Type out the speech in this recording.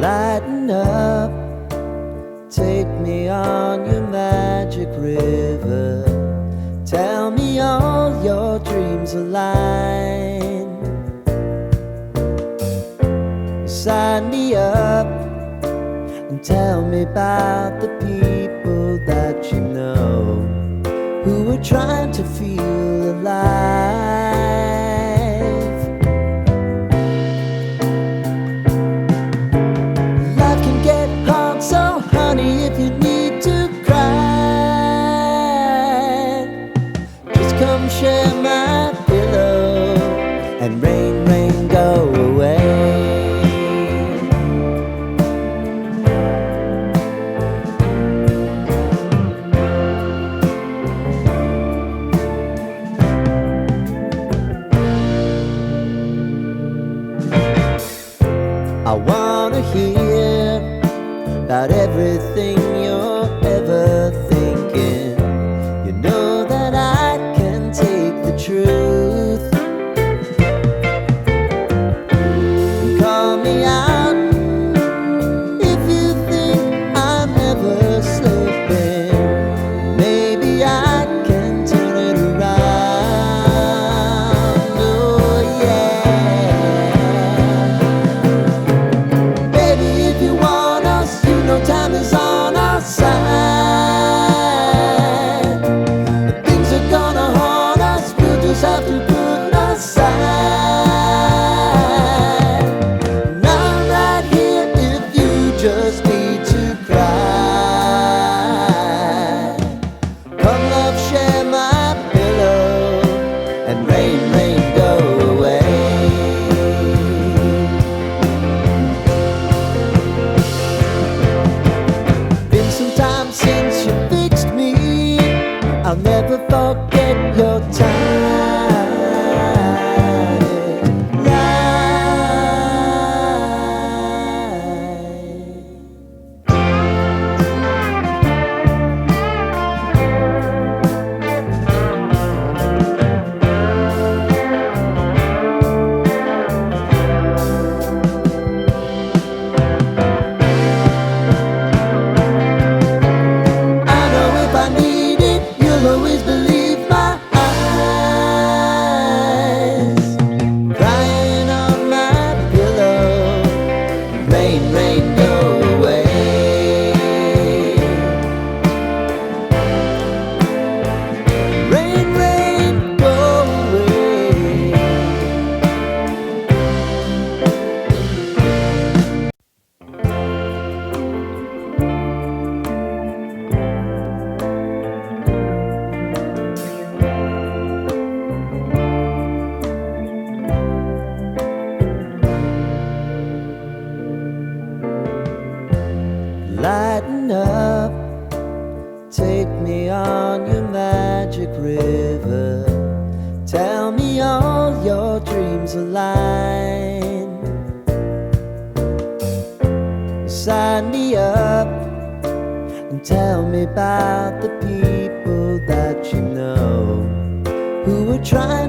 Lighten up, take me on your magic river. Tell me all your dreams align. Sign me up and tell me about the people that you know who are trying to feel alive. Life can get hard, so honey, if you need to cry, just come share my pillow and rain, rain, go away. I wanna hear about everything you're ever thinking. You know that I can take the truth. Call me out if you think I'm ever slipping. Maybe I can turn it around. Oh yeah. Baby, if you want us, you know time is on our side. If things are gonna haunt us, we'll just have to put aside. And I'm right here if you just need to cry. Come love, share my pillow and rain, rain, go away. Been some time since you fixed me. I'll never forget your time. I know if I need it, you'll always believe my eyes. Crying on my pillow, rain, rain, go away. Rain, rain, go away. Lighten up, take me on your magic river. Tell me all your dreams align. Sign me up and tell me about the people that you know who are trying to